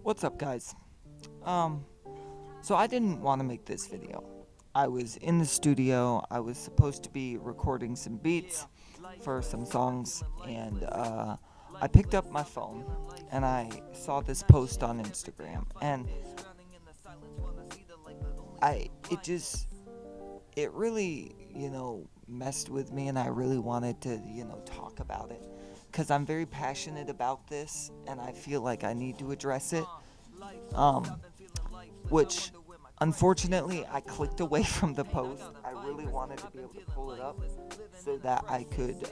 What's up, guys? So I didn't want to make this video. I was in the studio. I was supposed to be recording some beats for some songs, and I picked up my phone and I saw this post on Instagram, and it really, messed with me, and I really wanted to, talk about it because I'm very passionate about this, and I feel like I need to address it. Um, which unfortunately I clicked away from the post. I really wanted to be able to pull it up so that I could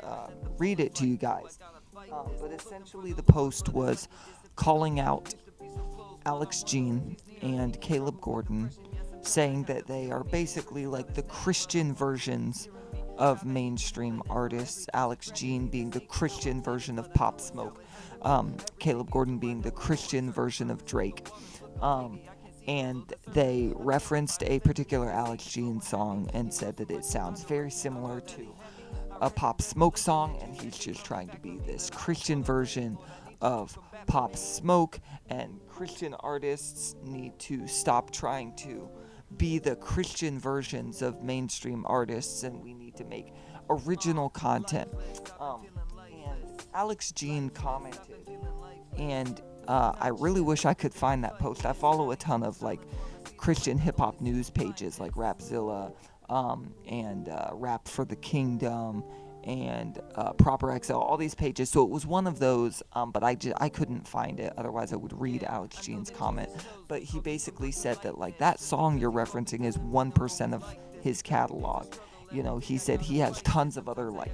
read it to you guys. But essentially, the post was calling out Alex Jean and Caleb Gordon, saying that they are basically like the Christian versions of mainstream artists. Alex Jean being the Christian version of Pop Smoke, Caleb Gordon being the Christian version of Drake. And they referenced a particular Alex Jean song and said that it sounds very similar to a Pop Smoke song, and he's just trying to be this Christian version of Pop Smoke, and Christian artists need to stop trying to be the Christian versions of mainstream artists, and we need to make original content. And Alex Jean commented, and I really wish I could find that post. I follow a ton of like Christian hip hop news pages like Rapzilla, and Rap for the Kingdom, and Proper XL, all these pages. So it was one of those, but I couldn't find it. Otherwise, I would read Alex Jean's comment. But he basically said that like that song you're referencing is 1% of his catalog. He said he has tons of other like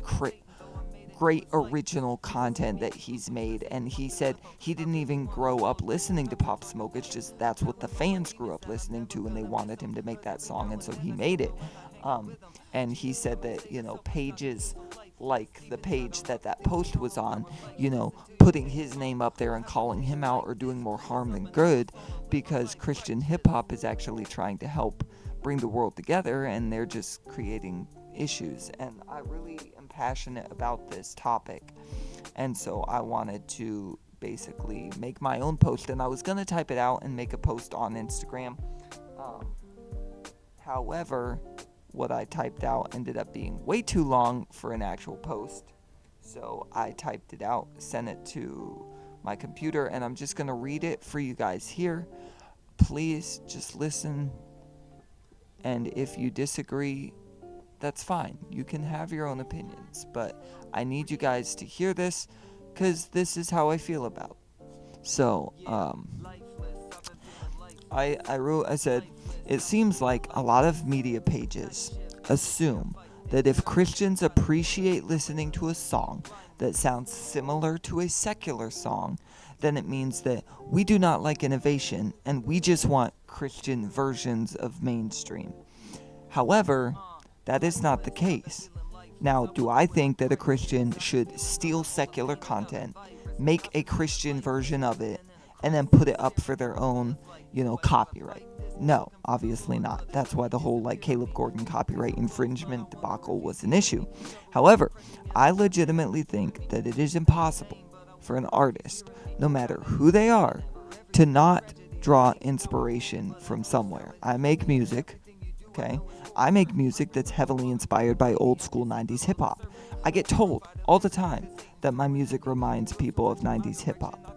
great original content that he's made, and he said he didn't even grow up listening to Pop Smoke. It's just that's what the fans grew up listening to, and they wanted him to make that song, and so he made it. And he said that pages like the page that post was on, putting his name up there and calling him out are doing more harm than good, because Christian hip hop is actually trying to help bring the world together, and they're just creating issues. And I really am passionate about this topic, and so I wanted to basically make my own post, and I was gonna type it out and make a post on Instagram. However, what I typed out ended up being way too long for an actual post, so I typed it out, sent it to my computer, and I'm just gonna read it for you guys here. Please just listen, and if you disagree, that's fine. You can have your own opinions, but I need you guys to hear this because this is how I feel about it. So, I said, it seems like a lot of media pages assume that if Christians appreciate listening to a song that sounds similar to a secular song, then it means that we do not like innovation and we just want Christian versions of mainstream. However, that is not the case. Now, do I think that a Christian should steal secular content, make a Christian version of it, and then put it up for their own, copyright? No, obviously not. That's why the whole Caleb Gordon copyright infringement debacle was an issue. However, I legitimately think that it is impossible for an artist, no matter who they are, to not draw inspiration from somewhere. I make music. Okay, I make music that's heavily inspired by old school 90s hip hop. I get told all the time that my music reminds people of 90s hip hop.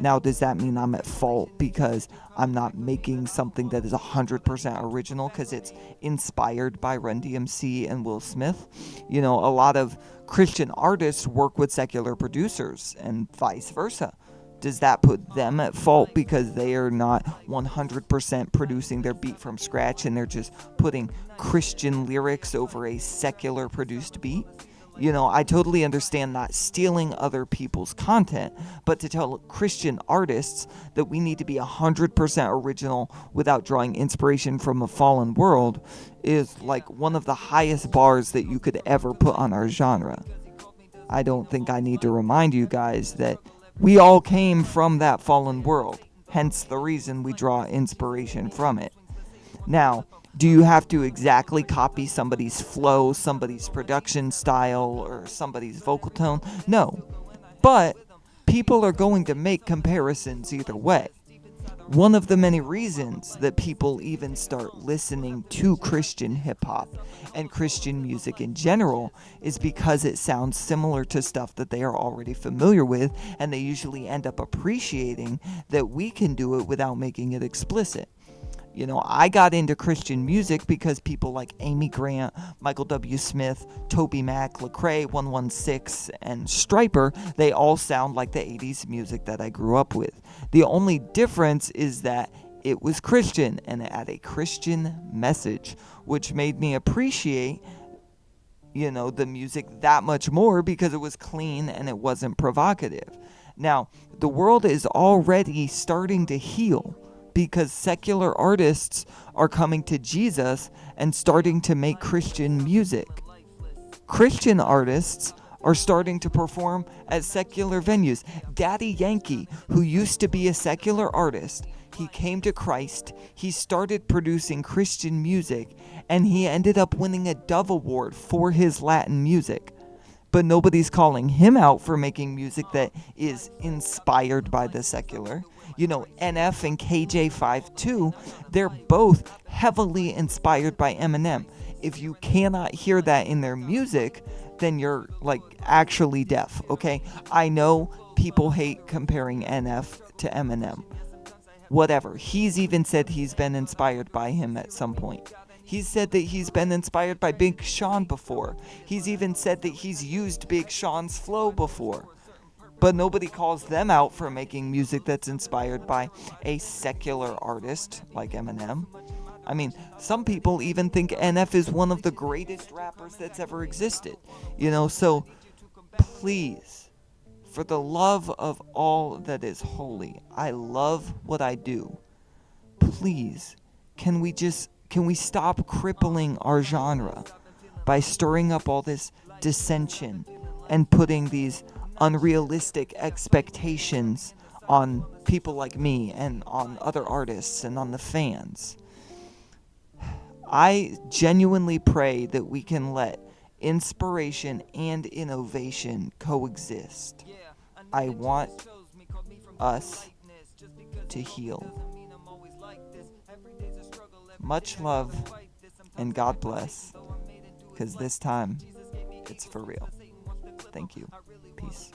Now, does that mean I'm at fault because I'm not making something that is 100% original because it's inspired by Run DMC and Will Smith? A lot of Christian artists work with secular producers and vice versa. Does that put them at fault because they are not 100% producing their beat from scratch and they're just putting Christian lyrics over a secular produced beat? I totally understand not stealing other people's content, but to tell Christian artists that we need to be 100% original without drawing inspiration from a fallen world is like one of the highest bars that you could ever put on our genre. I don't think I need to remind you guys that we all came from that fallen world, hence the reason we draw inspiration from it. Now, do you have to exactly copy somebody's flow, somebody's production style, or somebody's vocal tone? No. But people are going to make comparisons either way. one of the many reasons that people even start listening to Christian hip hop and Christian music in general is because it sounds similar to stuff that they are already familiar with, and they usually end up appreciating that we can do it without making it explicit. You know, I got into Christian music because people like Amy Grant, Michael W. Smith, Toby Mac, Lecrae 116, and Stryper, they all sound like the 80s music that I grew up with. The only difference is that it was Christian and it had a Christian message, which made me appreciate, you know, the music that much more because it was clean and it wasn't provocative. Now, the world is already starting to heal because secular artists are coming to Jesus and starting to make Christian music. Christian artists are starting to perform at secular venues. Daddy Yankee, who used to be a secular artist, he came to Christ, he started producing Christian music, and he ended up winning a Dove Award for his Latin music. But nobody's calling him out for making music that is inspired by the secular. You know, NF and KJ52, they're both heavily inspired by Eminem. If you cannot hear that in their music, then you're, like, actually deaf, okay? I know people hate comparing NF to Eminem. Whatever. He's even said he's been inspired by him at some point. He's said that he's been inspired by Big Sean before. He's even said that he's used Big Sean's flow before. But nobody calls them out for making music that's inspired by a secular artist like Eminem. I mean, some people even think NF is one of the greatest rappers that's ever existed. You know, so please, for the love of all that is holy, I love what I do. Please, can we stop crippling our genre by stirring up all this dissension and putting these unrealistic expectations on people like me and on other artists and on the fans? I genuinely pray that we can let inspiration and innovation coexist. I want us to heal. Much love and God bless, because this time it's for real. Thank you. Peace.